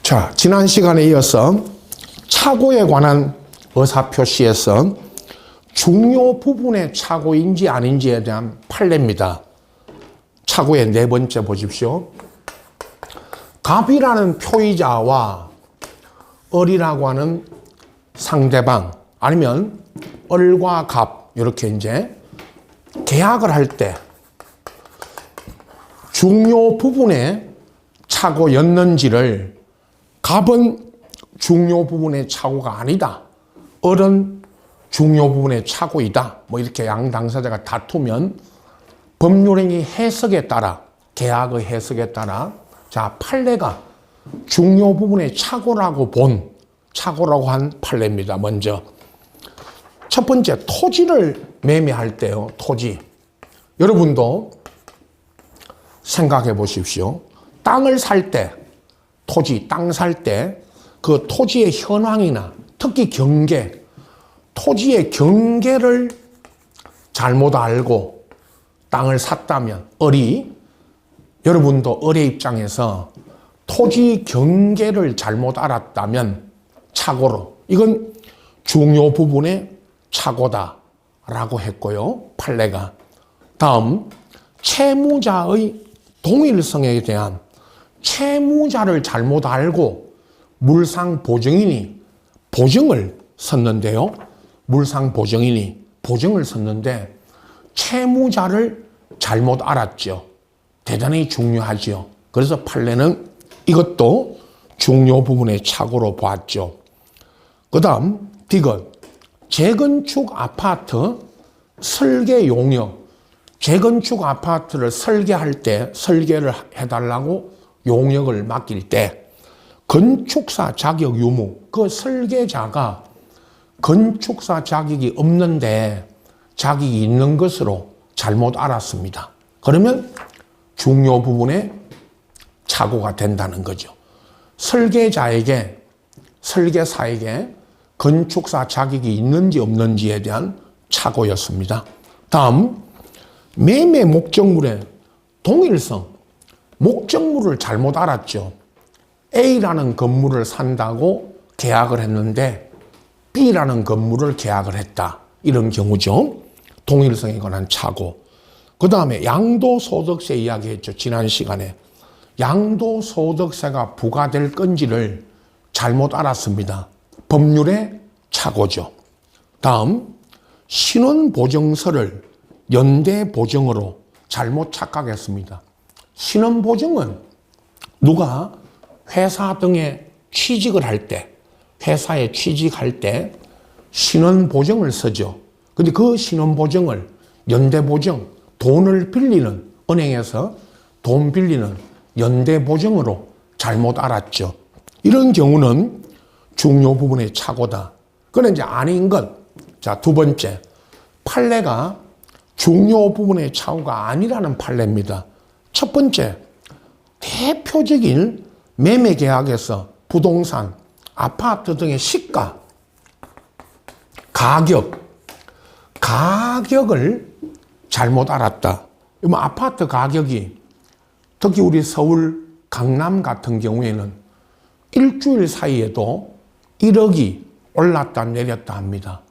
자, 지난 시간에 이어서 착오에 관한 의사표시에서 중요 부분의 착오인지 아닌지에 대한 판례입니다. 착오의 네 번째 보십시오. 갑이라는 표의자와 을이라고 하는 상대방, 아니면 을과 갑, 이렇게 이제 계약을 할 때 중요 부분의 착오였는지를 갑은 중요 부분의 착오가 아니다, 을은 중요 부분의 착오이다, 뭐 이렇게 양 당사자가 다투면 법률행위 해석에 따라, 계약의 해석에 따라 자, 판례가 중요 부분의 착오라고 한 판례입니다. 먼저 첫 번째, 토지를 매매할 때요. 토지, 여러분도 생각해 보십시오. 땅을 살 때, 토지, 땅 살 때 그 토지의 현황이나 특히 경계, 토지의 경계를 잘못 알고 땅을 샀다면, 여러분도 을의 입장에서 토지 경계를 잘못 알았다면 착오로, 이건 중요 부분의 착오다라고 했고요. 판례가. 다음, 채무자의 동일성에 대한, 채무자를 잘못 알고 물상보증인이 보증을 섰는데요. 물상보증인이 보증을 섰는데 채무자를 잘못 알았죠. 대단히 중요하죠. 그래서 판례는 이것도 중요 부분의 착오로 보았죠. 그 다음, 디귿, 재건축 아파트 설계 용역, 재건축 아파트를 설계할 때, 설계를 해달라고 용역을 맡길 때 건축사 자격 유무, 그 설계자가 건축사 자격이 없는데 자격이 있는 것으로 잘못 알았습니다. 그러면 중요 부분에 착오가 된다는 거죠. 설계자에게, 설계사에게 건축사 자격이 있는지 없는지에 대한 착오였습니다. 다음, 매매 목적물의 동일성, 목적물을 잘못 알았죠. A라는 건물을 산다고 계약을 했는데 B라는 건물을 계약을 했다, 이런 경우죠. 동일성에 관한 착오. 그 다음에 양도소득세 이야기했죠. 지난 시간에 양도소득세가 부과될 건지를 잘못 알았습니다. 법률의 착오죠. 다음, 신원보증서를 연대보증으로 잘못 착각했습니다. 신원보증은 누가 회사 등에 취직을 할 때, 회사에 취직할 때 신원보증을 쓰죠. 근데 그 신원보증을 연대보증, 돈을 빌리는, 은행에서 돈 빌리는 연대보증으로 잘못 알았죠. 이런 경우는 중요 부분의 착오다. 그건 이제 아닌 것. 자, 두 번째, 판례가 중요 부분의 착오가 아니라는 판례입니다. 첫 번째, 대표적인 매매 계약에서 부동산, 아파트 등의 시가, 가격을 잘못 알았다. 아파트 가격이 특히 우리 서울, 강남 같은 경우에는 일주일 사이에도 1억이 올랐다 내렸다 합니다.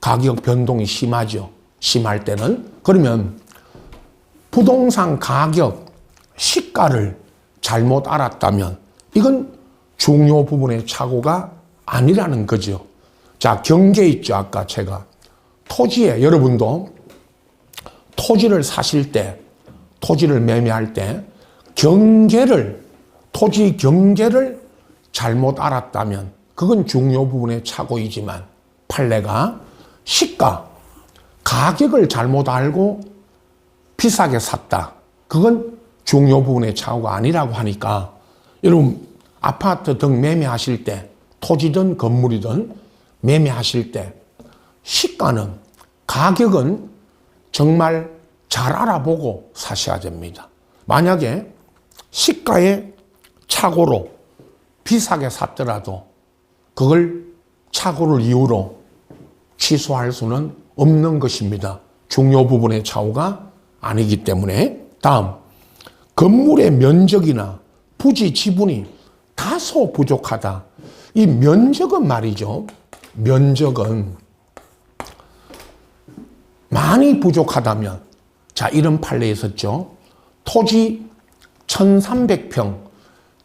가격 변동이 심하죠. 심할 때는. 그러면 부동산 가격, 시가를 잘못 알았다면 이건 중요 부분의 착오가 아니라는 거죠. 자, 경계 있죠. 아까 제가 토지에, 여러분도 토지를 사실 때, 토지를 매매할 때 토지 경계를 잘못 알았다면 그건 중요 부분의 착오이지만, 판례가 시가, 가격을 잘못 알고 비싸게 샀다, 그건 중요 부분의 착오가 아니라고 하니까, 여러분 아파트 등 매매하실 때, 토지든 건물이든 매매하실 때 시가는, 가격은 정말 잘 알아보고 사셔야 됩니다. 만약에 시가의 착오로 비싸게 샀더라도 그걸 착오를 이유로 취소할 수는 없는 것입니다. 중요 부분의 착오가 아니기 때문에. 다음, 건물의 면적이나 부지 지분이 다 다소 부족하다. 이 면적은 말이죠. 면적은 많이 부족하다면, 자, 이런 판례 있었죠. 토지 1300평,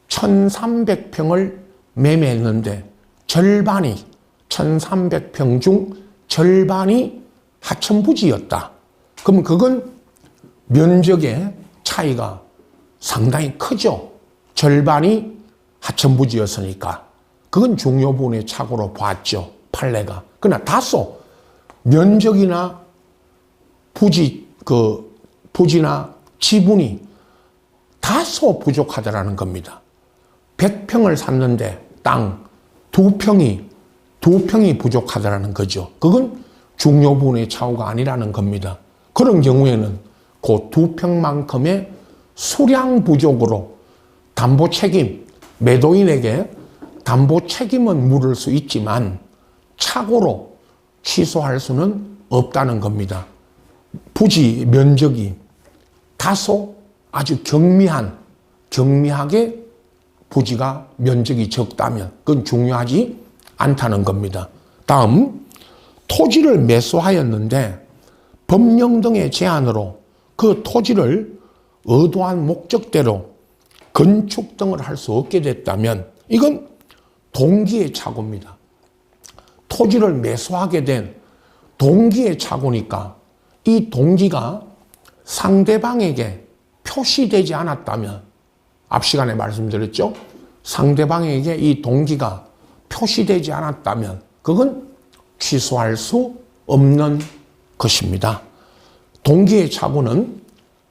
1300평을 매매했는데 절반이, 1300평 중 절반이 하천부지였다. 그럼 그건 면적의 차이가 상당히 크죠. 절반이 하천부지였으니까. 그건 중요 부분의 착오로 봤죠. 판례가. 그러나 다소 면적이나 부지나 지분이 다소 부족하다라는 겁니다. 100평을 샀는데 땅 2평이 부족하다라는 거죠. 그건 중요 부분의 차후가 아니라는 겁니다. 그런 경우에는 그 2평만큼의 수량 부족으로 담보 책임, 매도인에게 담보 책임은 물을 수 있지만 착오로 취소할 수는 없다는 겁니다. 부지 면적이 다소 아주 경미하게 부지가 면적이 적다면 그건 중요하지 않다는 겁니다. 다음, 토지를 매수하였는데 법령 등의 제한으로 그 토지를 의도한 목적대로 건축 등을 할 수 없게 됐다면 이건 동기의 착오입니다. 토지를 매수하게 된 동기의 착오니까 이 동기가 상대방에게 표시되지 않았다면, 앞 시간에 말씀드렸죠? 상대방에게 이 동기가 표시되지 않았다면 그건 취소할 수 없는 것입니다. 동기의 착오는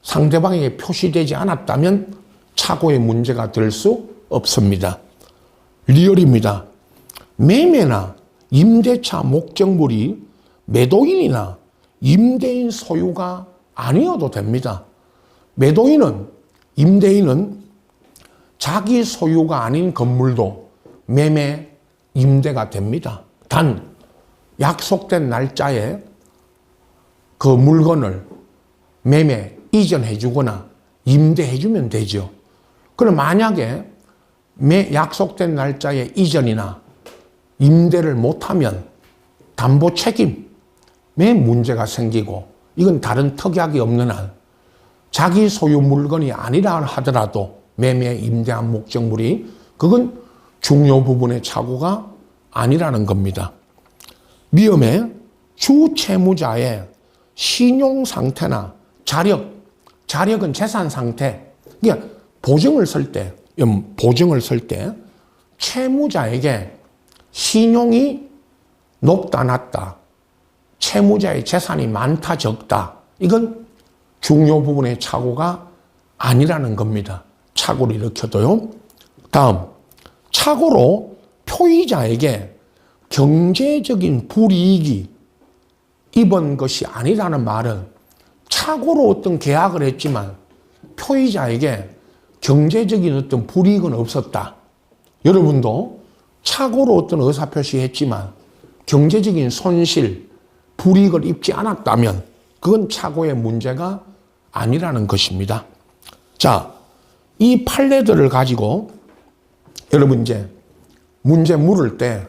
상대방에게 표시되지 않았다면 착오의 문제가 될 수 없습니다. 리얼입니다. 매매나 임대차 목적물이 매도인이나 임대인 소유가 아니어도 됩니다. 임대인은 자기 소유가 아닌 건물도 매매, 임대가 됩니다. 단 약속된 날짜에 그 물건을 매매, 이전해 주거나 임대해 주면 되죠. 그럼 만약에 약속된 날짜에 이전이나 임대를 못하면 담보 책임에 문제가 생기고, 이건 다른 특약이 없는 한 자기 소유 물건이 아니라 하더라도 매매, 임대한 목적물이 그건 중요 부분의 착오가 아니라는 겁니다. 미음에 주 채무자의 신용 상태나 자력은 재산 상태, 그러니까 보증을 쓸 때 채무자에게 신용이 높다 낮다, 채무자의 재산이 많다 적다, 이건 중요 부분의 착오가 아니라는 겁니다. 착오를 일으켜도요. 다음, 착오로 표의자에게 경제적인 불이익이 입은 것이 아니라는 말은 착오로 어떤 계약을 했지만 표의자에게 경제적인 어떤 불이익은 없었다. 여러분도 착오로 어떤 의사표시 했지만 경제적인 손실, 불이익을 입지 않았다면 그건 착오의 문제가 아니라는 것입니다. 자, 이 판례들을 가지고 여러분 이제 문제 물을 때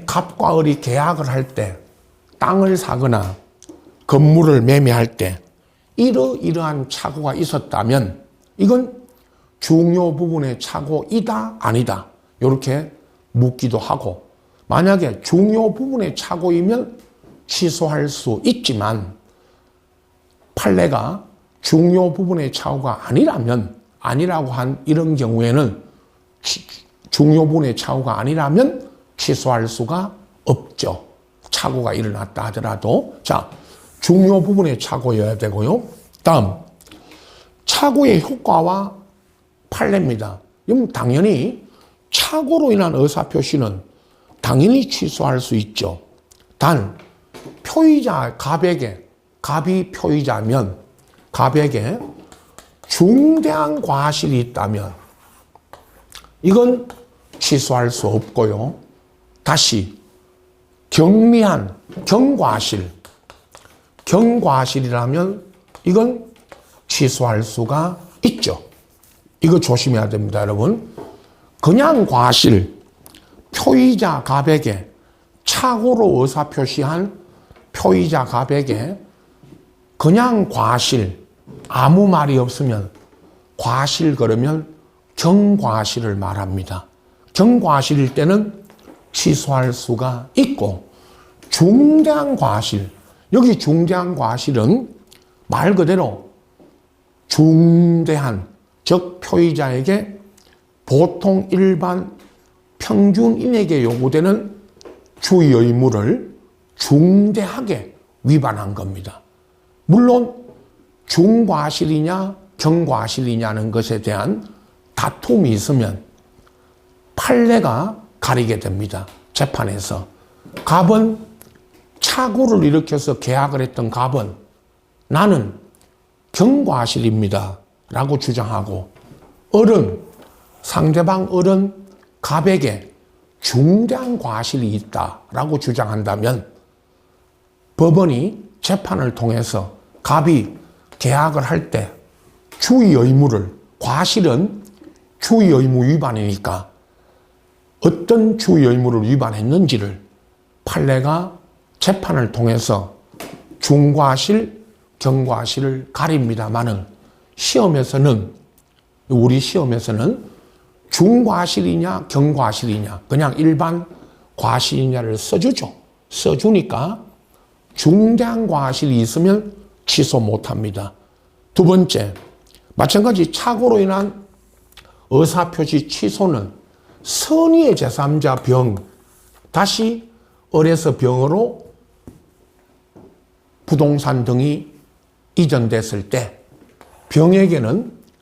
갑과 을이 계약을 할 때, 땅을 사거나 건물을 매매할 때 이러이러한 착오가 있었다면 이건 중요 부분의 착오이다 아니다 이렇게 묻기도 하고, 만약에 중요 부분의 착오이면 취소할 수 있지만 판례가 중요 부분의 착오가 아니라고 한 이런 경우에는 중요 부분의 착오가 아니라면 취소할 수가 없죠. 착오가 일어났다 하더라도. 자, 중요 부분의 착오여야 되고요. 다음, 착오의 효과와 판례입니다. 그럼 당연히 착오로 인한 의사표시는 당연히 취소할 수 있죠. 단 표의자 갑이 표의자면 갑에게 중대한 과실이 있다면 이건 취소할 수 없고요. 다시 경미한 경과실이라면 이건 취소할 수가 있죠. 이거 조심해야 됩니다, 여러분. 그냥 과실, 표의자 갑에게 착오로 의사표시한 표의자 갑에게 그냥 과실, 아무 말이 없으면 과실 그러면 경과실을 말합니다. 경과실일 때는 취소할 수가 있고, 중대한 과실, 여기 중대한 과실은 말 그대로 중대한, 즉 표의자에게 보통 일반 평균인에게 요구되는 주의 의무를 중대하게 위반한 겁니다. 물론 중과실이냐 경과실이냐는 것에 대한 다툼이 있으면 판례가 가리게 됩니다. 재판에서. 갑은 착오를 일으켜서 계약을 했던 갑은 나는 경과실입니다 라고 주장하고, 상대방 을은 갑에게 중대한 과실이 있다라고 주장한다면 법원이 재판을 통해서 갑이 계약을 할 때 주의 의무를, 과실은 주의 의무 위반이니까 어떤 주의 의무를 위반했는지를 판례가 재판을 통해서 중과실, 경과실을 가립니다마는 우리 시험에서는 중과실이냐 경과실이냐 그냥 일반 과실이냐를 써주니까 중대한 과실이 있으면 취소 못합니다. 두 번째, 마찬가지 착오로 인한 의사표시 취소는 선의의 제3자 병, 다시 을에서 병으로 부동산 등이 이전됐을 때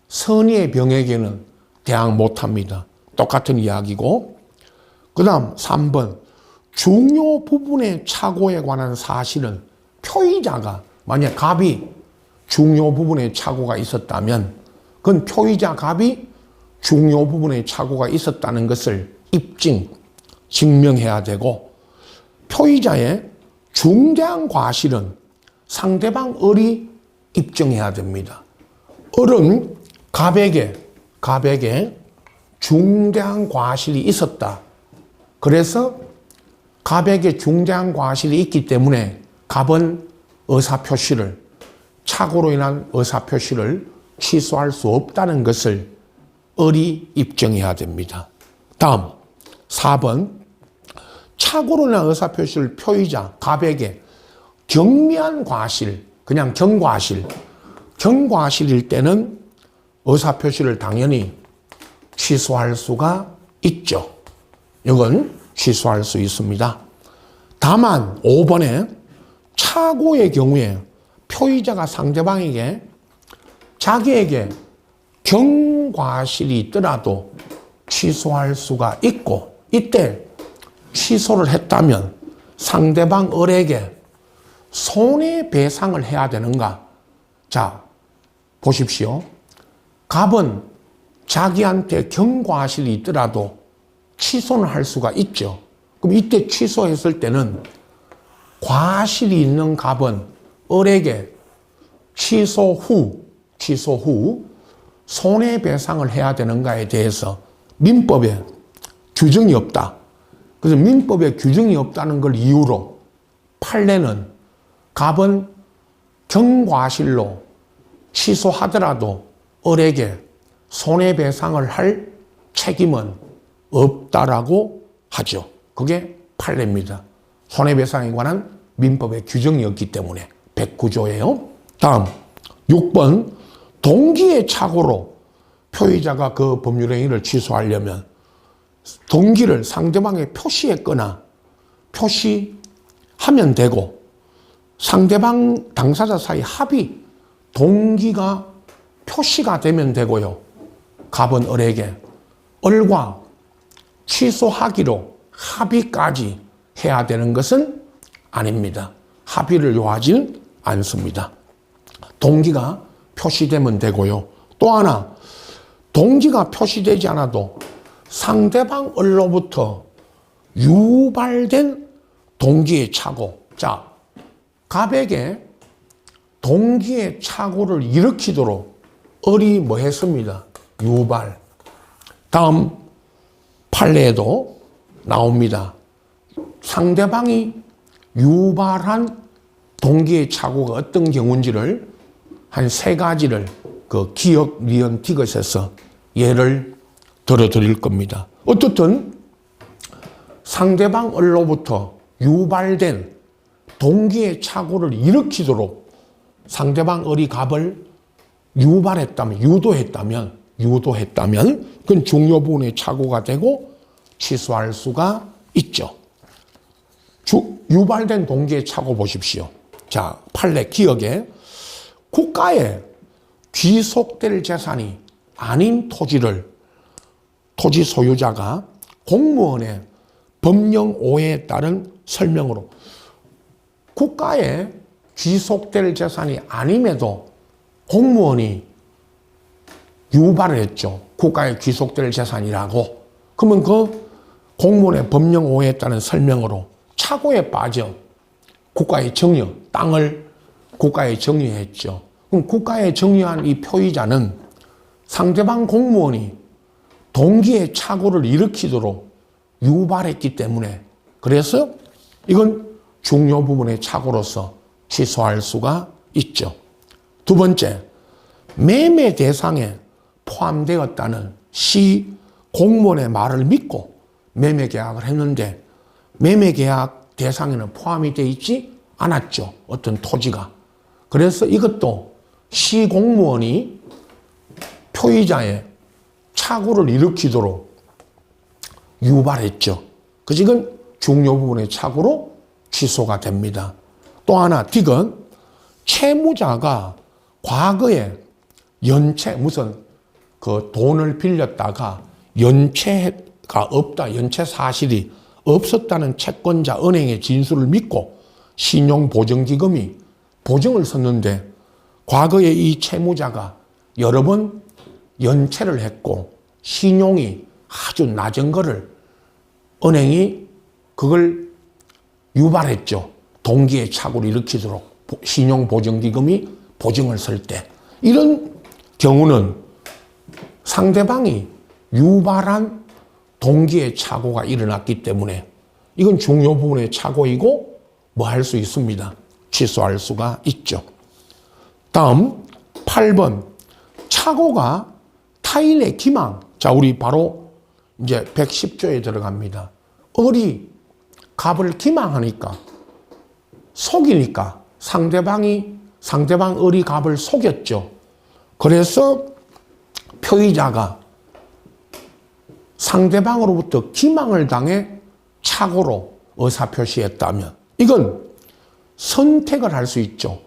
선의의 병에게는 대항 못합니다. 똑같은 이야기고, 그 다음 3번, 중요 부분의 착오에 관한 사실은 표의자가, 만약 갑이 중요 부분에 착오가 있었다면 그건 표의자 갑이 중요 부분에 착오가 있었다는 것을 증명해야 되고, 표의자의 중대한 과실은 상대방 을이 입증해야 됩니다. 을은 갑에게 중대한 과실이 있었다. 그래서 갑에게 중대한 과실이 있기 때문에 갑은 착오로 인한 의사표시를 취소할 수 없다는 것을 을이 입증해야 됩니다. 다음 4번, 착오로 인한 의사표시를 표의자 갑에게 경미한 과실, 그냥 경과실일 때는 의사표시를 당연히 취소할 수가 있죠. 이건 취소할 수 있습니다. 다만 5번에 착오의 경우에 표의자가 상대방에게 자기에게 경과실이 있더라도 취소할 수가 있고, 이때 취소를 했다면 상대방 을에게 손해배상을 해야 되는가? 자, 보십시오. 갑은 자기한테 경과실이 있더라도 취소는 할 수가 있죠. 그럼 이때 취소했을 때는 과실이 있는 갑은 을에게 취소 후 손해배상을 해야 되는가에 대해서 민법에 규정이 없다. 그래서 민법에 규정이 없다는 걸 이유로 판례는 갑은 경과실로 취소하더라도 을에게 손해배상을 할 책임은 없다라고 하죠. 그게 판례입니다. 손해배상에 관한 민법의 규정이 없기 때문에 109조예요. 다음 6번, 동기의 착오로 표의자가 그 법률 행위를 취소하려면 동기를 상대방에 표시했거나 표시하면 되고, 상대방 당사자 사이 합의, 동기가 표시가 되면 되고요. 갑은 을에게 을과 취소하기로 합의까지 해야 되는 것은 아닙니다. 합의를 요하지는 않습니다. 동기가 표시되면 되고요. 또 하나, 동기가 표시되지 않아도 상대방 을로부터 유발된 동기의 착오. 자, 갑에게 동기의 착오를 일으키도록 을이 뭐 했습니다? 유발. 다음 판례에도 나옵니다. 상대방이 유발한 동기의 착오가 어떤 경우인지를 한 3가지를 그 기억, 니은, 디귿에서 예를 들어드릴 겁니다. 어떻든 상대방으로부터 유발된 동기의 착오를 일으키도록 상대방 을이 갑을 유도했다면 그건 중요 부분의 착오가 되고 취소할 수가 있죠. 유발된 동기의 착오 보십시오. 자, 판례 기억에 국가에 귀속될 재산이 아닌 토지 소유자가 공무원의 법령 오해에 따른 설명으로 국가에 귀속될 재산이 아님에도 공무원이 유발을 했죠. 국가에 귀속될 재산이라고. 그러면 그 공무원의 법령 오해에 따른 설명으로 착오에 빠져 국가에 정여, 땅을 국가에 정여했죠. 그럼 국가에 정여한 이 표의자는 상대방 공무원이 동기의 착오를 일으키도록 유발했기 때문에 그래서 이건 중요 부분의 착오로서 취소할 수가 있죠. 두 번째, 매매 대상에 포함되었다는 시 공무원의 말을 믿고 매매 계약을 했는데 매매 계약 대상에는 포함이 되어 있지 않았죠. 어떤 토지가. 그래서 이것도 시 공무원이 표의자의 착오를 일으키도록 유발했죠. 그래서 이건 중요 부분의 착오로 취소가 됩니다. 또 하나, 디귿, 채무자가 과거에 무슨 그 돈을 빌렸다가 연체가 없다, 연체 사실이 없었다는 채권자 은행의 진술을 믿고 신용보증기금이 보증을 섰는데 과거에 이 채무자가 여러 번 연체를 했고 신용이 아주 낮은 거를 은행이 그걸 유발했죠. 동기의 착오를 일으키도록 신용보증기금이 보증을 설 때 이런 경우는 상대방이 유발한 동기의 착오가 일어났기 때문에 이건 중요 부분의 착오이고 뭐 할 수 있습니다. 취소할 수가 있죠. 다음 8번 착오가 타인의 기망. 자, 우리 바로 이제 110조에 들어갑니다. 을이 갑을 기망하니까 속이니까 상대방 을이 갑을 속였죠. 그래서 표의자가 상대방으로부터 기망을 당해 착오로 의사표시했다면 이건 선택을 할 수 있죠.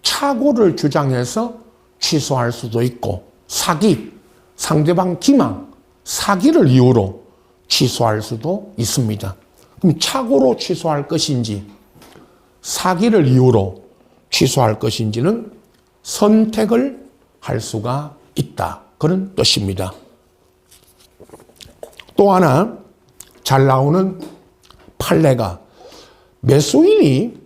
착오를 주장해서 취소할 수도 있고 사기, 상대방 기망, 사기를 이유로 취소할 수도 있습니다. 그럼 착오로 취소할 것인지 사기를 이유로 취소할 것인지는 선택을 할 수가 있다. 그런 뜻입니다. 또 하나 잘 나오는 판례가 매수인이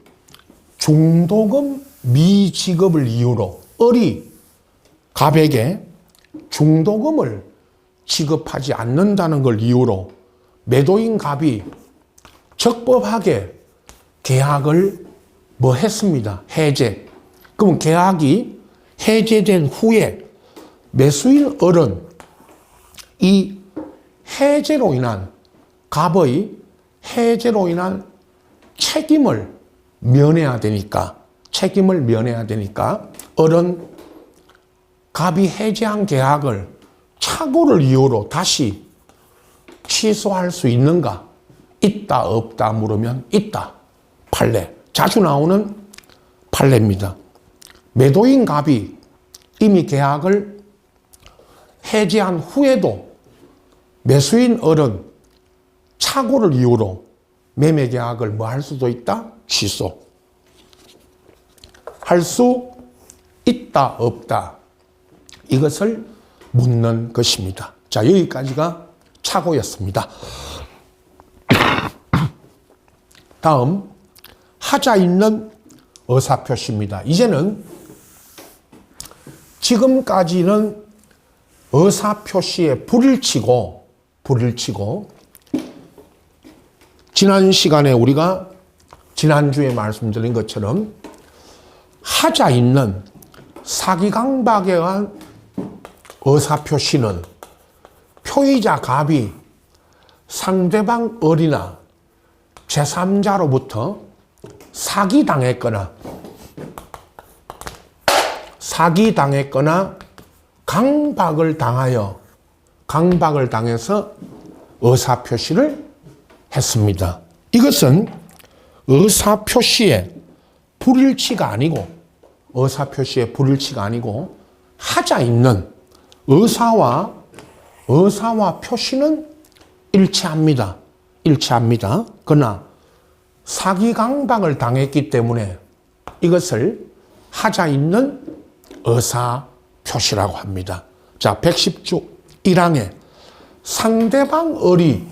중도금 미지급을 이유로 을이 갑에게 중도금을 지급하지 않는다는 걸 이유로 매도인 갑이 적법하게 계약을 뭐 했습니다. 해제. 그럼 계약이 해제된 후에 매수인 을은 이 해제로 인한 갑의 해제로 인한 책임을 면해야 되니까 을은 갑이 해제한 계약을 착오를 이유로 다시 취소할 수 있는가? 있다 없다 물으면 있다. 판례. 자주 나오는 판례입니다. 매도인 갑이 이미 계약을 해제한 후에도 매수인 을은 착오를 이유로 매매 계약을 뭐 할 수도 있다? 취소. 할 수 있다 없다. 이것을 묻는 것입니다. 자, 여기까지가 착오였습니다. 다음 하자 있는 의사표시입니다. 이제는 지금까지는 의사표시에 불을 치고 지난 시간에 우리가 지난주에 말씀드린 것처럼 하자 있는 사기강박에 의한 의사표시는 표의자 갑이 상대방 을이나 제3자로부터 사기당했거나 강박을 당해서 의사표시를 했습니다. 이것은 의사표시의 불일치가 아니고 하자 있는 의사와 표시는 일치합니다. 그러나 사기강박을 당했기 때문에 이것을 하자 있는 의사표시라고 합니다. 자, 110조 1항에 상대방 을이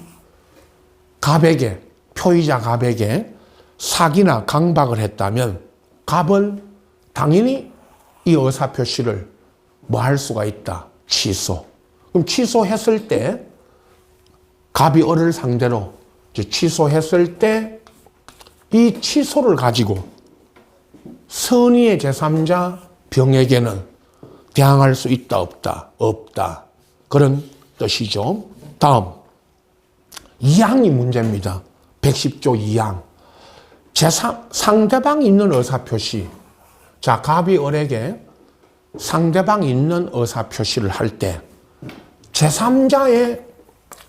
표의자 갑에게 사기나 강박을 했다면 갑은 당연히 이 의사표시를 할 수가 있다. 취소. 그럼 취소했을 때 갑이 을을 상대로 취소했을 때 이 취소를 가지고 선의의 제3자 병에게는 대항할 수 있다 없다. 그런 뜻이죠. 다음 2항이 문제입니다. 110조 2항. 상대방 있는 의사표시. 자, 갑이 을에게 상대방 있는 의사표시를 할 때 제3자의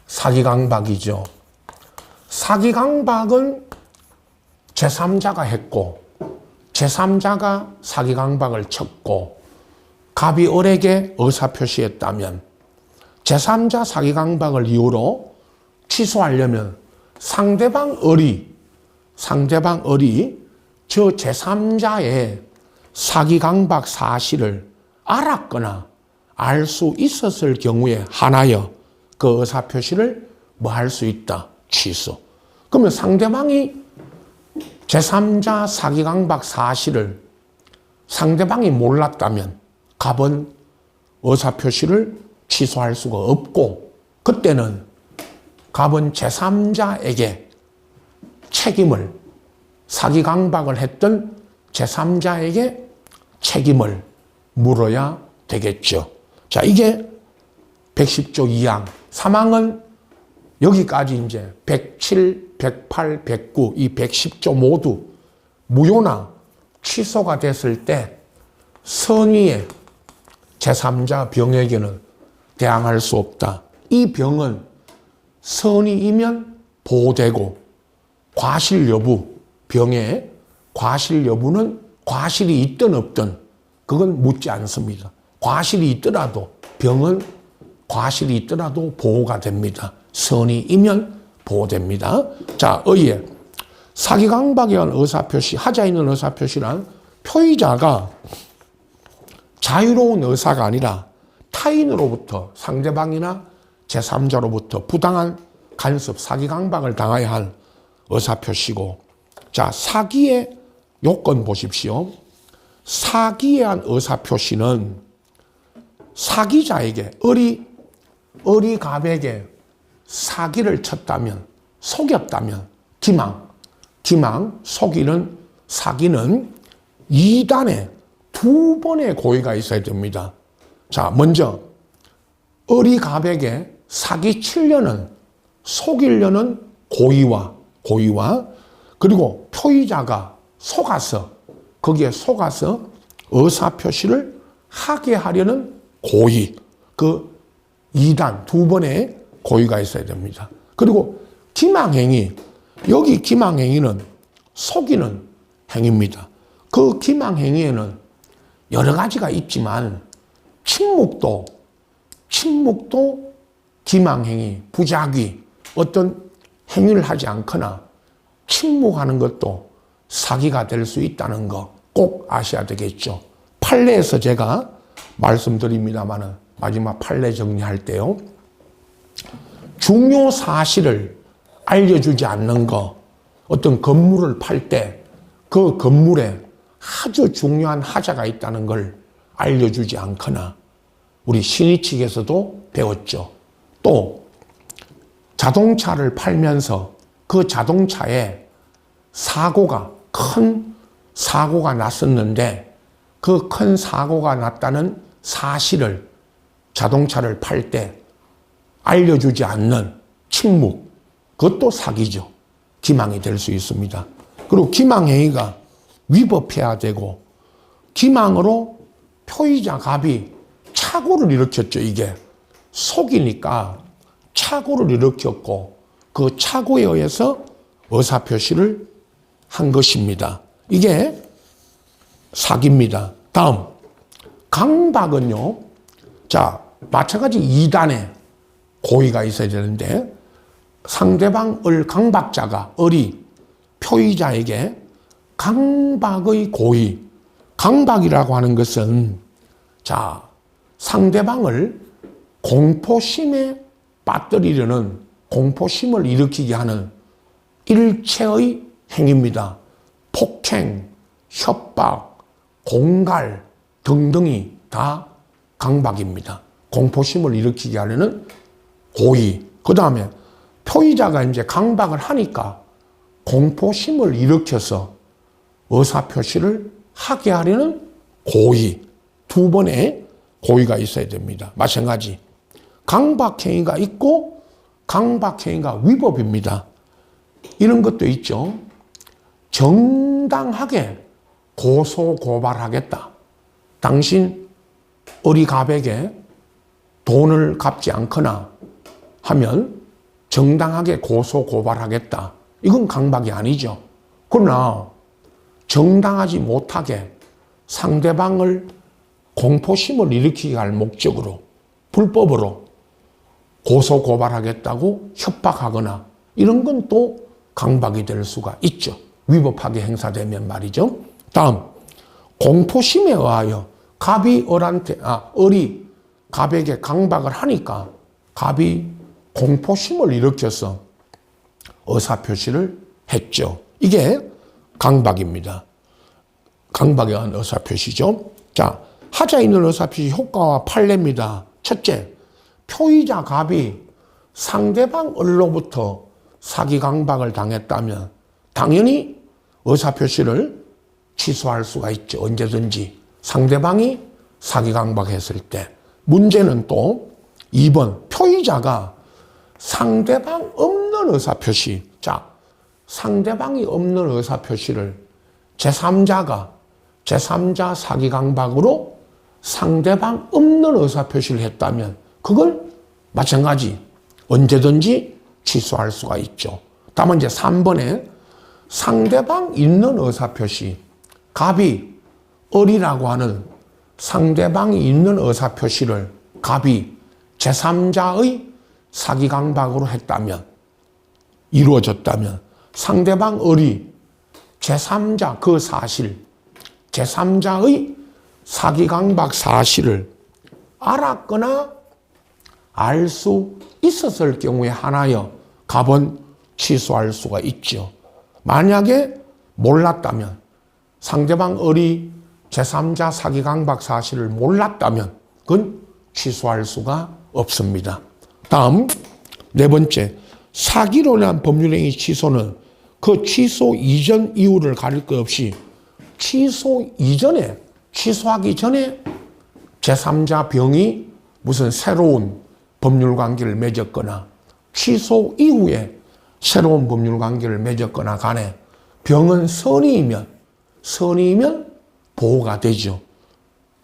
사기강박이죠. 사기강박은 제3자가 했고 제3자가 사기강박을 쳤고 갑이 을에게 의사표시했다면 제3자 사기강박을 이유로 취소하려면 상대방 을이 저 제3자의 사기강박 사실을 알았거나 알 수 있었을 경우에 하나여 그 의사표시를 할 수 있다. 취소. 그러면 상대방이 제3자 사기강박 사실을 상대방이 몰랐다면 갑은 의사표시를 취소할 수가 없고 그때는 갑은 제3자에게 책임을 사기강박을 했던 제3자에게 책임을 물어야 되겠죠. 자, 이게 110조 2항. 3항은 여기까지 이제 107, 108, 109 이 110조 모두 무효나 취소가 됐을 때 선의의 제3자 병에게는 대항할 수 없다. 이 병은 선의이면 보호되고 과실 여부, 병의 과실 여부는 과실이 있든 없든 그건 묻지 않습니다. 과실이 있더라도 병은 과실이 있더라도 보호가 됩니다. 선의이면 보호됩니다. 자, 의에 사기강박에 의한 의사표시, 하자 있는 의사표시란 표의자가 자유로운 의사가 아니라 타인으로부터 상대방이나 제3자로부터 부당한 간섭, 사기강박을 당해야 할 의사표시고, 자, 사기의 요건 보십시오. 사기에 의한 의사표시는 사기자에게 을이 갑에게 사기를 쳤다면, 속였다면, 속이는 사기는 2단에 2번의 고의가 있어야 됩니다. 자, 먼저 을이 갑에게 사기치려는, 속이려는 고의와 그리고 표의자가 거기에 속아서 의사표시를 하게 하려는 고의, 그 2단 2번의 고의가 있어야 됩니다. 그리고 기망행위, 여기 기망행위는 속이는 행위입니다. 그 기망행위에는 여러 가지가 있지만 침묵도 기망행위, 부작위, 어떤 행위를 하지 않거나 침묵하는 것도 사기가 될 수 있다는 거 꼭 아셔야 되겠죠. 판례에서 제가 말씀드립니다만 마지막 판례 정리할 때요. 중요 사실을 알려주지 않는 거, 어떤 건물을 팔 때 그 건물에 아주 중요한 하자가 있다는 걸 알려주지 않거나, 우리 신의 측에서도 배웠죠. 또 자동차를 팔면서 그 자동차에 큰 사고가 났었는데 그 큰 사고가 났다는 사실을 자동차를 팔 때 알려주지 않는 침묵, 그것도 사기죠. 기망이 될 수 있습니다. 그리고 기망행위가 위법해야 되고, 기망으로 표의자 갑이 착오를 일으켰죠. 이게 속이니까 착오를 일으켰고, 그 착오에 의해서 의사표시를 한 것입니다. 이게 사기입니다. 다음, 강박은요. 자, 마찬가지 2단의 고의가 있어야 되는데, 상대방을 강박자가, 을이 표의자에게 강박의 고의, 강박이라고 하는 것은, 자, 상대방을 공포심에 빠뜨리려는, 공포심을 일으키게 하는 일체의 행위입니다. 폭행, 협박, 공갈 등등이 다 강박입니다. 공포심을 일으키게 하려는 고의. 그 다음에 표의자가 이제 강박을 하니까 공포심을 일으켜서 의사표시를 하게 하려는 고의. 두 번의 고의가 있어야 됩니다. 마찬가지. 강박행위가 있고 강박행위가 위법입니다. 이런 것도 있죠. 정당하게 고소고발하겠다. 당신 을이 갑에게 돈을 갚지 않거나 하면 정당하게 고소고발하겠다. 이건 강박이 아니죠. 그러나 정당하지 못하게 상대방을 공포심을 일으키게 할 목적으로 불법으로 고소고발하겠다고 협박하거나 이런 건 또 강박이 될 수가 있죠. 위법하게 행사되면 말이죠. 다음, 공포심에 의하여 을이 갑에게 강박을 하니까 갑이 공포심을 일으켜서 의사표시를 했죠. 이게 강박입니다. 강박에 의한 의사표시죠. 자, 하자 있는 의사표시 효과와 판례입니다. 첫째, 표의자 갑이 상대방 을로부터 사기 강박을 당했다면 당연히 의사표시를 취소할 수가 있죠. 언제든지. 상대방이 사기 강박했을 때. 문제는 또 2번, 표의자가 상대방 없는 의사표시. 자, 상대방이 없는 의사표시를 제3자 사기 강박으로 상대방 없는 의사표시를 했다면 그걸 마찬가지 언제든지 취소할 수가 있죠. 다만 이제 3번에 상대방 있는 의사표시, 갑이 을이라고 하는 상대방이 있는 의사표시를 갑이 제3자의 사기 강박으로 했다면, 이루어졌다면 상대방 을이 제3자 그 사실, 제3자의 사기 강박 사실을 알았거나 알 수 있었을 경우에 하나여 갑은 취소할 수가 있죠. 만약에 몰랐다면, 상대방 을이 제3자 사기 강박 사실을 몰랐다면 그건 취소할 수가 없습니다. 다음, 네 번째, 사기로 인한 법률행위 취소는 그 취소 이전 이유를 가릴 것 없이 취소 이전에, 취소하기 전에 제3자 병이 무슨 새로운 법률관계를 맺었거나 취소 이후에 새로운 법률관계를 맺었거나 간에 병은 선의이면 보호가 되죠.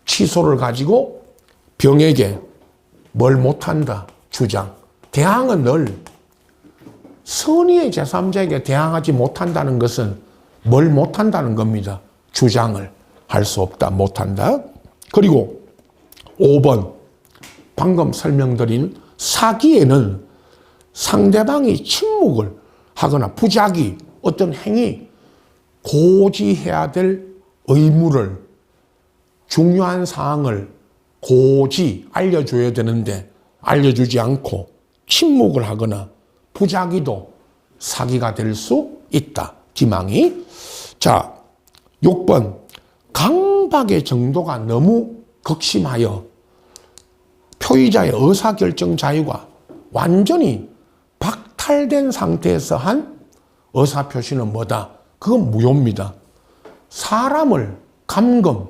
취소를 가지고 병에게 뭘 못한다 주장. 대항은 늘 선의의 제3자에게 대항하지 못한다는 것은 뭘 못한다는 겁니다. 주장을 할 수 없다, 못한다. 그리고 5번, 방금 설명드린 사기에는 상대방이 침묵을 하거나 부작위, 어떤 행위, 고지해야 될 의무를, 중요한 사항을 고지, 알려줘야 되는데 알려주지 않고 침묵을 하거나 부작위도 사기가 될 수 있다. 기망이. 자, 6번. 강박의 정도가 너무 극심하여 표의자의 의사결정 자유가 완전히 박탈된 상태에서 한 의사표시는 뭐다? 그건 무효입니다. 사람을 감금,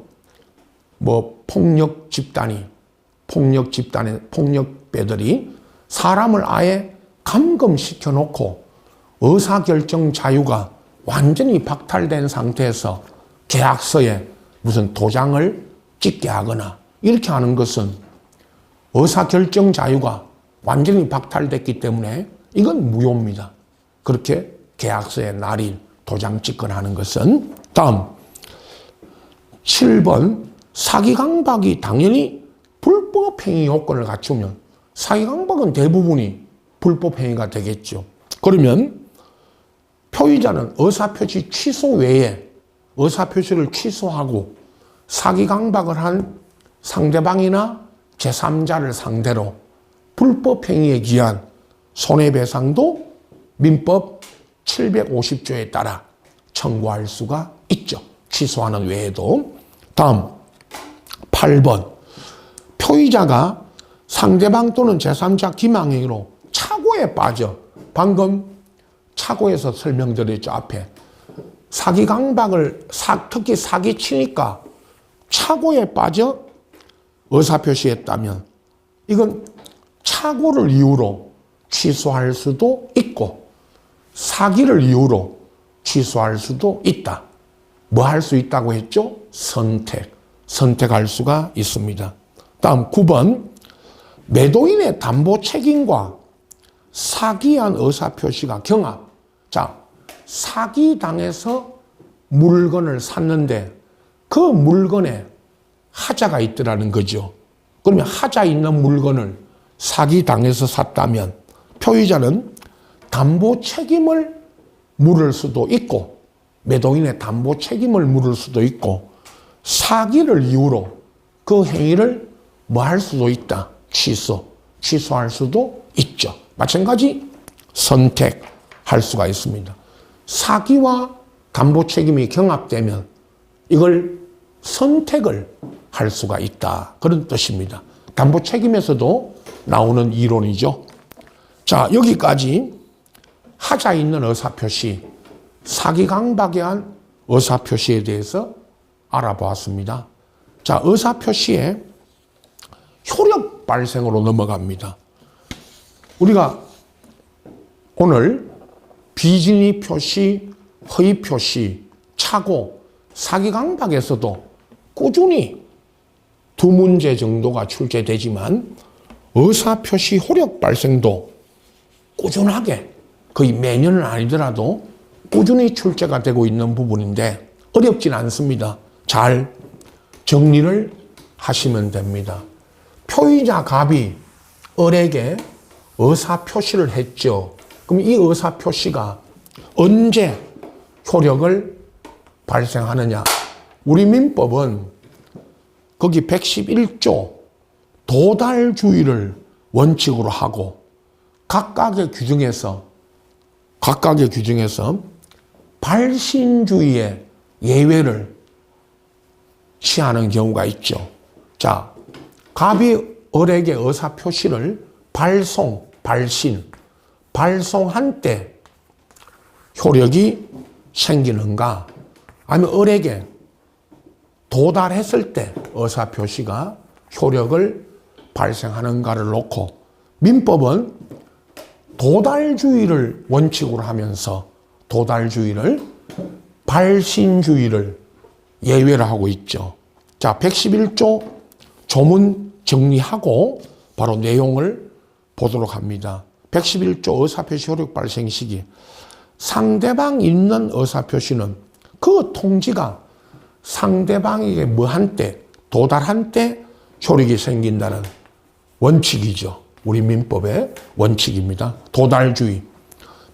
폭력배들이 사람을 아예 감금시켜 놓고 의사결정 자유가 완전히 박탈된 상태에서 계약서에 무슨 도장을 찍게 하거나 이렇게 하는 것은 의사결정 자유가 완전히 박탈됐기 때문에 이건 무효입니다. 그렇게 계약서에 날인 도장 찍거나 하는 것은. 다음 7번 사기강박이 당연히 불법행위 요건을 갖추면 사기강박은 대부분이 불법행위가 되겠죠. 그러면 표의자는 의사표시 취소 외에 의사표시를 취소하고 사기강박을 한 상대방이나 제3자를 상대로 불법행위에 기한 손해배상도 민법 750조에 따라 청구할 수가 있죠. 취소하는 외에도. 다음 8번 표의자가 상대방 또는 제3자 기망행위로 착오에 빠져, 방금 착오에서 설명드렸죠. 앞에 사기강박을 특히 사기치니까 착오에 빠져 의사표시했다면 이건 착오를 이유로 취소할 수도 있고 사기를 이유로 취소할 수도 있다. 뭐 할 수 있다고 했죠? 선택할 수가 있습니다. 다음 9번 매도인의 담보 책임과 사기한 의사표시가 경합. 자, 사기당해서 물건을 샀는데 그 물건에 하자가 있더라는 거죠. 그러면 하자 있는 물건을 사기당해서 샀다면 표의자는 담보 책임을 물을 수도 있고 매도인의 담보 책임을 물을 수도 있고 사기를 이유로 그 행위를 뭐 할 수도 있다. 취소할 수도 있죠. 마찬가지 선택할 수가 있습니다. 사기와 담보 책임이 경합되면 이걸 선택을 할 수가 있다. 그런 뜻입니다. 담보 책임에서도 나오는 이론이죠. 자, 여기까지 하자 있는 의사표시, 사기강박에 한 의사표시에 대해서 알아보았습니다. 자, 의사표시의 효력 발생으로 넘어갑니다. 우리가 오늘 비진의 표시, 허위 표시, 착오, 사기강박에서도 꾸준히 두 문제 정도가 출제되지만 의사표시 효력 발생도 꾸준하게 거의 매년은 아니더라도 꾸준히 출제가 되고 있는 부분인데 어렵진 않습니다. 잘 정리를 하시면 됩니다. 표의자 갑이 을에게 의사표시를 했죠. 그럼 이 의사표시가 언제 효력을 발생하느냐? 우리 민법은 거기 111조 도달주의를 원칙으로 하고 각각의 규정에서 발신주의의 예외를 취하는 경우가 있죠. 자, 갑이 을에게 의사표시를 발송한 때 효력이 생기는가? 아니면 을에게 도달했을 때 의사표시가 효력을 발생하는가를 놓고 민법은 도달주의를 원칙으로 하면서 발신주의를 예외로 하고 있죠. 자, 111조 조문 정리하고 바로 내용을 보도록 합니다. 111조 의사표시 효력 발생 시기. 상대방 있는 의사표시는 그 통지가 상대방에게 뭐한 때, 도달한 때 효력이 생긴다는 원칙이죠. 우리 민법의 원칙입니다. 도달주의.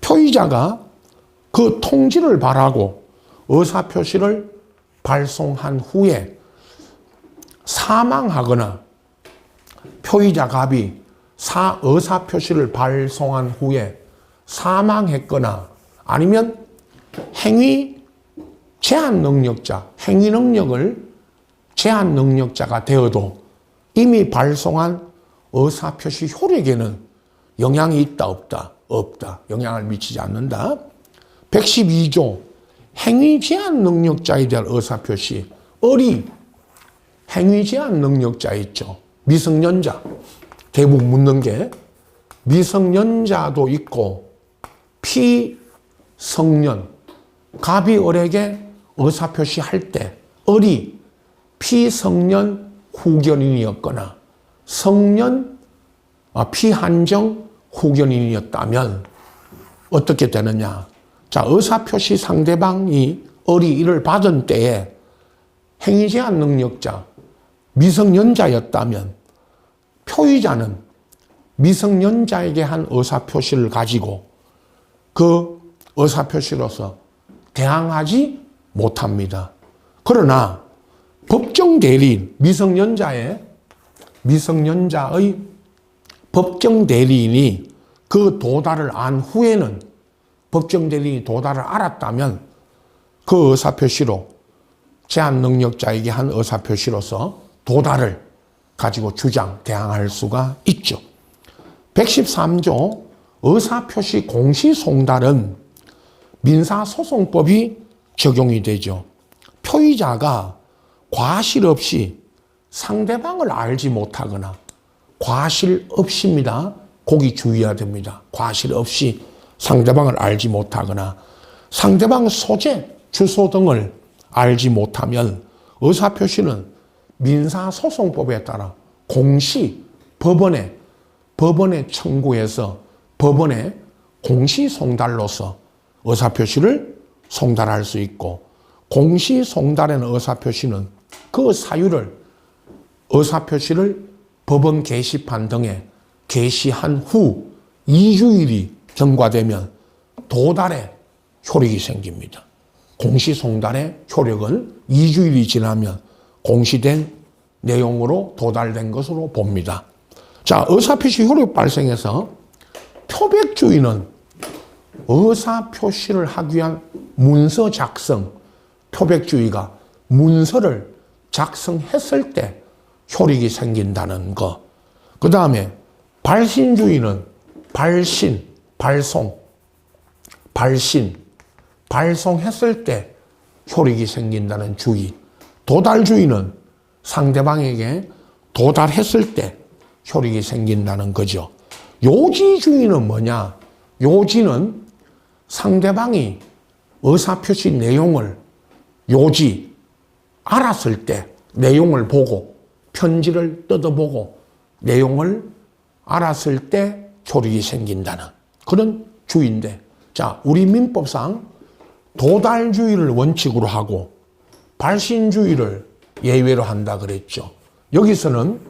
표의자가 그 통지를 바라고 의사표시를 발송한 후에 사망하거나 표의자 갑이 의사표시를 발송한 후에 사망했거나 아니면 행위 제한 능력자가 되어도 이미 발송한 의사표시 효력에는 영향이 있다, 없다? 영향을 미치지 않는다. 112조 행위 제한 능력자에 대한 의사표시. 을이 행위 제한 능력자 있죠. 미성년자. 대부분 묻는 게 미성년자도 있고 피성년. 갑이 을에게 의사표시 할 때 을이 피성년 후견인이었거나 피한정 후견인이었다면 어떻게 되느냐. 자, 의사표시 상대방이 을이 이를 받은 때에 행위 제한 능력자, 미성년자였다면 표의자는 미성년자에게 한 의사표시를 가지고 그 의사표시로서 대항하지 못합니다. 그러나 법정 대리인, 미성년자의 법정 대리인이 그 도달을 안 후에는 법정 대리인이 도달을 알았다면 그 의사표시로 제한 능력자에게 한 의사표시로서 도달을 가지고 대항할 수가 있죠. 113조 의사표시 공시송달은 민사소송법이 적용이 되죠. 표의자가 과실 없이 상대방을 알지 못하거나 과실 없이입니다. 거기 주의해야 됩니다. 과실 없이 상대방을 알지 못하거나 상대방 소재, 주소 등을 알지 못하면 의사표시는 민사소송법에 따라 법원에 청구해서 법원에 공시송달로서 의사표시를 송달할 수 있고 공시송달에는 의사표시는 그 사유를 의사표시를 법원 게시판 등에 게시한 후 2주일이 경과되면 도달의 효력이 생깁니다. 공시송달의 효력은 2주일이 지나면 공시된 내용으로 도달된 것으로 봅니다. 자, 의사표시 효력 발생해서 표백주의는 의사표시를 하기 위한 문서 작성, 표백주의가 문서를 작성했을 때 효력이 생긴다는 것. 그 다음에 발신주의는 발송했을 때 효력이 생긴다는 주의. 도달주의는 상대방에게 도달했을 때 효력이 생긴다는 거죠. 요지주의는 뭐냐? 요지는 상대방이 의사표시 내용을 알았을 때 내용을 보고 편지를 뜯어보고 내용을 알았을 때 효력이 생긴다는 그런 주의인데, 자, 우리 민법상 도달주의를 원칙으로 하고 발신주의를 예외로 한다 그랬죠. 여기서는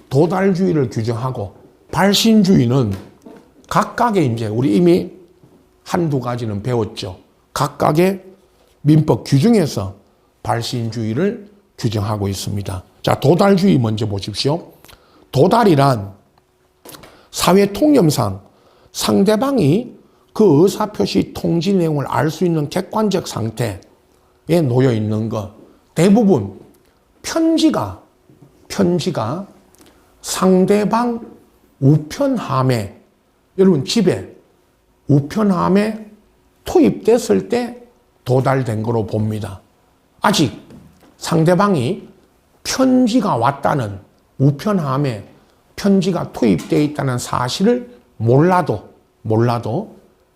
도달주의를 규정하고 발신주의는 각각의 우리 이미 한두 가지는 배웠죠. 각각의 민법 규정에서 발신주의를 규정하고 있습니다. 자, 도달주의 먼저 보십시오. 도달이란 사회 통념상 상대방이 그 의사표시 통지 내용을 알 수 있는 객관적 상태에 놓여 있는 것. 대부분 편지가 상대방 우편함에, 여러분 집에 우편함에 투입됐을 때 도달된 거로 봅니다. 아직 상대방이 편지가 왔다는, 우편함에 편지가 투입되어 있다는 사실을 몰라도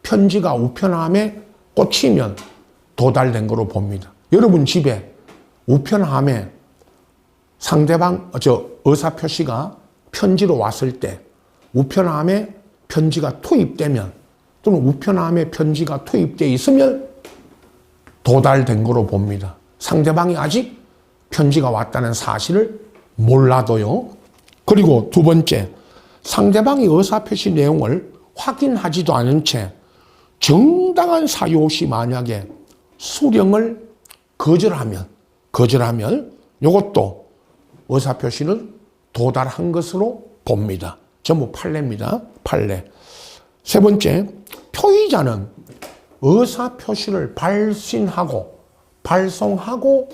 편지가 우편함에 꽂히면 도달된 거로 봅니다. 여러분 집에 우편함에 의사표시가 편지로 왔을 때 우편함에 편지가 투입되면, 또는 우편함에 편지가 투입되어 있으면 도달된 거로 봅니다. 상대방이 아직 편지가 왔다는 사실을 몰라도요. 그리고 두 번째, 상대방이 의사표시 내용을 확인하지도 않은 채 정당한 사유 없이 만약에 수령을 거절하면 이것도 의사표시는 도달한 것으로 봅니다. 전부 판례입니다. 판례. 세 번째, 표의자는 의사표시를 발송하고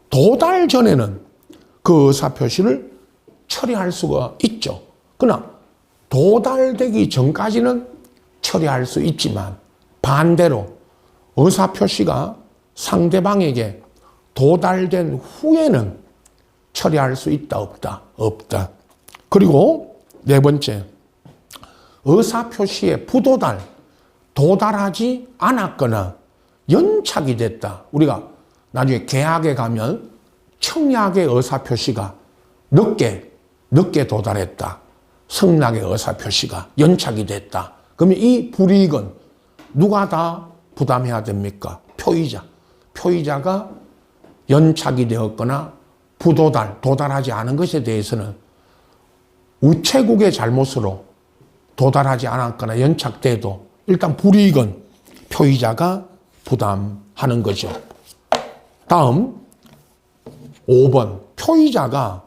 도달 전에는 그 의사표시를 처리할 수가 있죠. 그러나 도달되기 전까지는 처리할 수 있지만 반대로 의사표시가 상대방에게 도달된 후에는 처리할 수 있다, 없다? 없다. 그리고 네 번째, 의사표시에 도달하지 않았거나 연착이 됐다. 우리가 나중에 계약에 가면 청약의 의사표시가 늦게 도달했다. 승낙의 의사표시가 연착이 됐다. 그러면 이 불이익은 누가 다 부담해야 됩니까? 표의자가 연착이 되었거나 도달하지 않은 것에 대해서는 우체국의 잘못으로 도달하지 않았거나 연착돼도 일단 불이익은 표의자가 부담하는 거죠. 다음 5번, 표의자가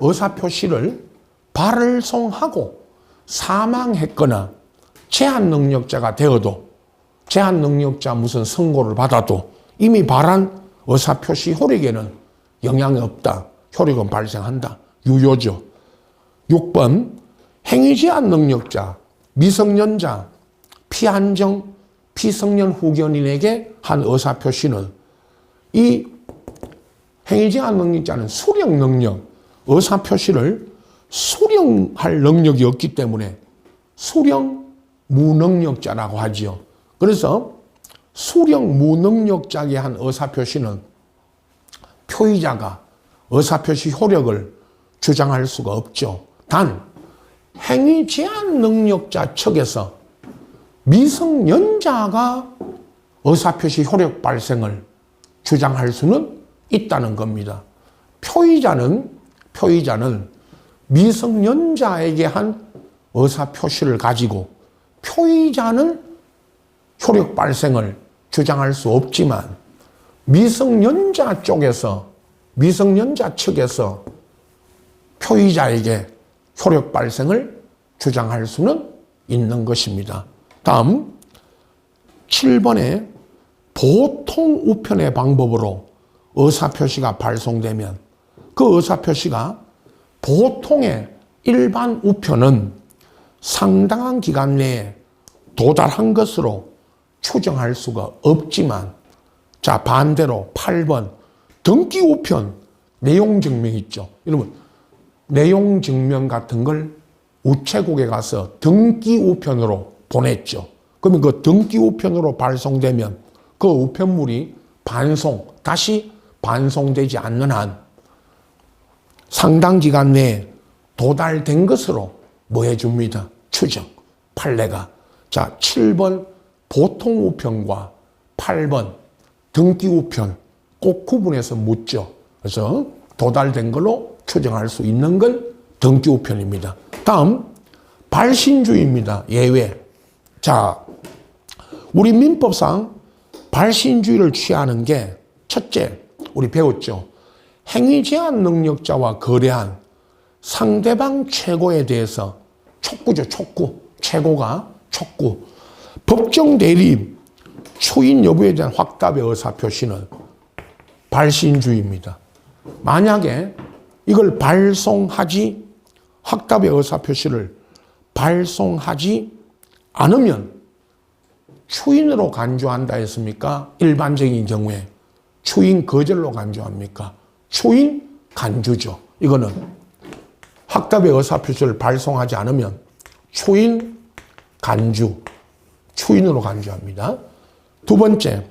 의사표시를 발송하고 사망했거나 제한능력자가 되어도, 제한능력자 무슨 선고를 받아도 이미 발한 의사표시 효력에는 영향이 없다. 효력은 발생한다. 유효죠. 6번, 행위제한 능력자, 미성년자, 피한정, 피성년 후견인에게 한 의사표시는 이 행위제한 능력자는 수령 능력, 의사표시를 수령할 능력이 없기 때문에 수령 무능력자라고 하죠. 그래서 수령 무능력자에게 한 의사표시는 표의자가 의사표시 효력을 주장할 수가 없죠. 단 행위 제한 능력자 측에서 미성년자가 의사표시 효력 발생을 주장할 수는 있다는 겁니다. 표의자는 미성년자에게 한 의사표시를 가지고 표의자는 효력 발생을 주장할 수 없지만 미성년자 측에서 표의자에게 효력 발생을 주장할 수는 있는 것입니다. 다음 7번에 보통 우편의 방법으로 의사표시가 발송되면 그 의사표시가 보통의 일반 우편은 상당한 기간 내에 도달한 것으로 추정할 수가 없지만, 자, 반대로 8번 등기 우편 내용 증명 있죠. 여러분, 내용 증명 같은 걸 우체국에 가서 등기 우편으로 보냈죠. 그러면 그 등기 우편으로 발송되면 그 우편물이 다시 반송되지 않는 한 상당 기간 내에 도달된 것으로 뭐 해줍니다? 추정, 판례가. 자, 7번 보통 우편과 8번 등기 우편 꼭 구분해서 묻죠. 그래서 도달된 걸로 추정할 수 있는 건 등기 우편입니다. 다음 발신주의입니다. 예외. 자, 우리 민법상 발신주의를 취하는 게 첫째, 우리 배웠죠. 행위 제한 능력자와 거래한 상대방 최고에 대해서 촉구죠. 최고가 촉구. 법정 대리 초인 여부에 대한 확답의 의사표시는 발신주의입니다. 만약에 이걸 확답의 의사표시를 발송하지 않으면 추인으로 간주한다 했습니까? 일반적인 경우에 추인 거절로 간주합니까? 추인 간주죠. 이거는 확답의 의사표시를 발송하지 않으면 추인 간주, 추인으로 간주합니다. 두 번째,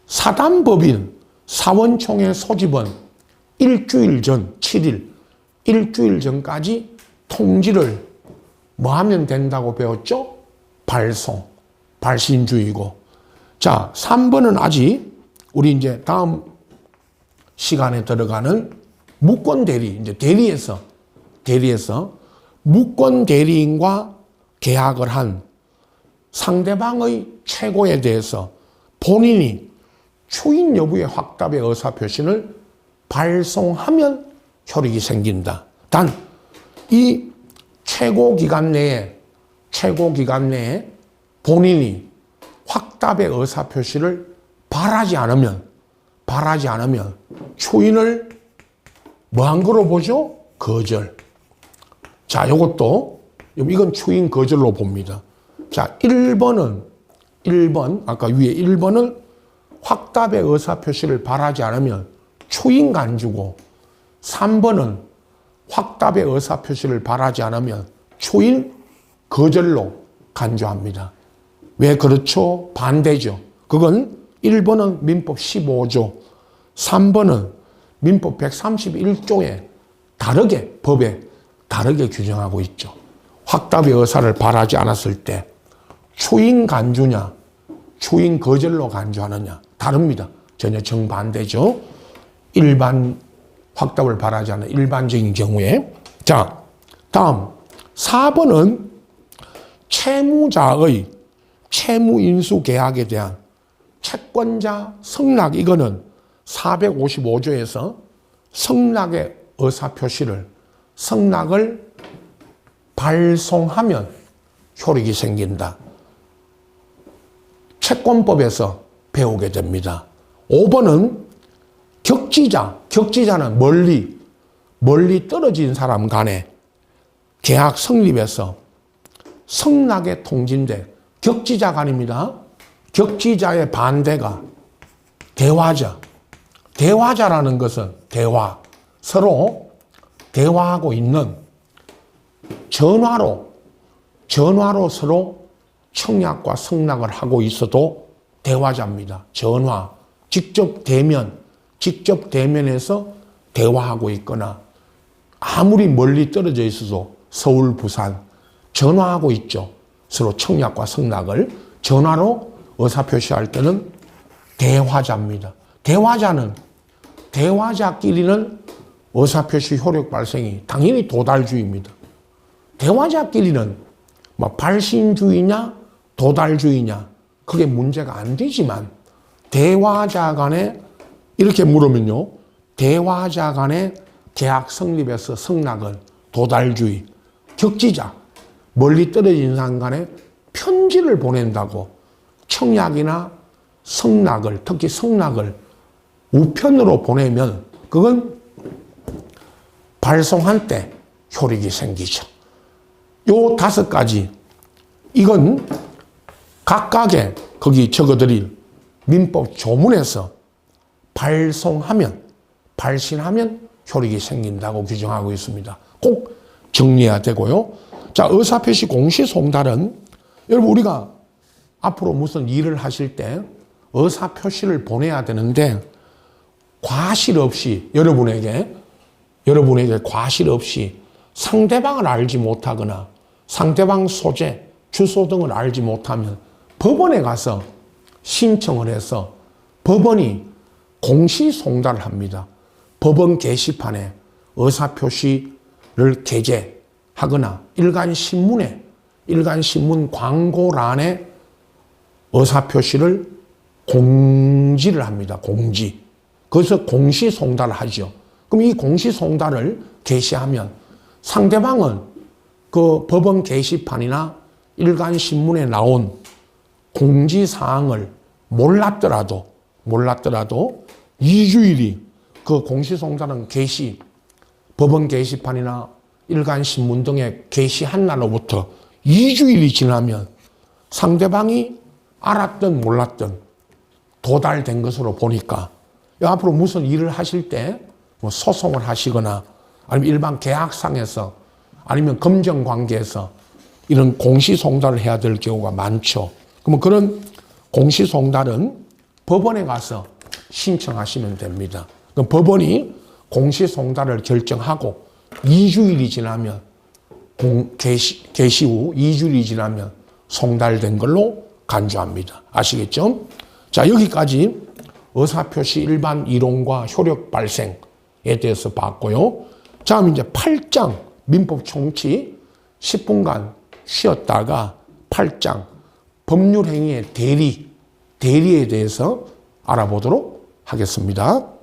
사단법인 사원총회 소집은 일주일 전, 7일, 일주일 전까지 통지를 뭐 하면 된다고 배웠죠? 발신주의고. 자, 3번은 아직 우리 이제 다음 시간에 들어가는 무권 대리, 이제 대리에서 무권 대리인과 계약을 한 상대방의 최고에 대해서 본인이 추인 여부의 확답의 의사표시를 발송하면 효력이 생긴다. 단, 이 최고 기간 내에 본인이 확답의 의사표시를 바라지 않으면 추인을 뭐한 거로 보죠? 거절. 자, 이건 추인 거절로 봅니다. 자, 1번은 1번, 아까 위에 1번을 확답의 의사표시를 바라지 않으면 초인 간주고 3번은 확답의 의사표시를 바라지 않으면 초인 거절로 간주합니다. 왜 그렇죠? 반대죠. 그건 1번은 민법 15조, 3번은 민법 131조에 다르게 법에 다르게 규정하고 있죠. 확답의 의사를 바라지 않았을 때 초인 간주냐 초인 거절로 간주하느냐 다릅니다. 전혀 정반대죠. 일반 확답을 바라지 않는 일반적인 경우에. 자, 다음 4번은 채무자의 채무인수계약에 대한 채권자 승낙, 이거는 455조에서 승낙의 의사표시를 승낙을 발송하면 효력이 생긴다. 채권법에서 배우게 됩니다. 5번은 격지자는 멀리 떨어진 사람 간에 계약 성립해서 승낙에 통진돼 격지자가 아닙니다. 격지자의 반대가 대화자라는 것은 서로 대화하고 있는 전화로 서로 청약과 승낙을 하고 있어도 대화자입니다. 전화, 직접 대면에서 대화하고 있거나 아무리 멀리 떨어져 있어도 서울, 부산 전화하고 있죠. 서로 청약과 승낙을 전화로 의사표시할 때는 대화자입니다. 대화자끼리는 의사표시 효력 발생이 당연히 도달주의입니다. 대화자끼리는 발신주의냐 도달주의냐 그게 문제가 안 되지만 대화자 간에 이렇게 물으면요. 대화자 간에 계약 성립에서 승낙은 도달주의, 격지자, 멀리 떨어진 사람 간에 편지를 보낸다고 청약이나 승낙을, 특히 승낙을 우편으로 보내면 그건 발송한 때 효력이 생기죠. 요 5가지, 이건 각각의 거기 적어드릴 민법 조문에서 발신하면 효력이 생긴다고 규정하고 있습니다. 꼭 정리해야 되고요. 자, 의사표시 공시송달은 여러분 우리가 앞으로 무슨 일을 하실 때 의사표시를 보내야 되는데 과실 없이 여러분에게 과실 없이 상대방을 알지 못하거나 상대방 소재, 주소 등을 알지 못하면 법원에 가서 신청을 해서 법원이 공시송달을 합니다. 법원 게시판에 의사표시를 게재하거나 일간신문 광고란에 의사표시를 공지를 합니다. 공지. 그래서 공시송달을 하죠. 그럼 이 공시송달을 게시하면 상대방은 그 법원 게시판이나 일간신문에 나온 공지사항을 몰랐더라도 2주일이 그 공시송달은 법원 게시판이나 일간신문 등에 게시한 날로부터 2주일이 지나면 상대방이 알았든 몰랐든 도달된 것으로 보니까 앞으로 무슨 일을 하실 때 소송을 하시거나 아니면 일반 계약상에서 아니면 검정관계에서 이런 공시송달을 해야 될 경우가 많죠. 그러면 그런 공시송달은 법원에 가서 신청하시면 됩니다. 그럼 법원이 공시송달을 결정하고 2주일이 지나면 게시 후 2주일이 지나면 송달된 걸로 간주합니다. 아시겠죠? 자, 여기까지 의사표시 일반 이론과 효력 발생에 대해서 봤고요. 다음 이제 8장 민법 총치 10분간 쉬었다가 8장 법률행위의 대리에 대해서 알아보도록 하겠습니다.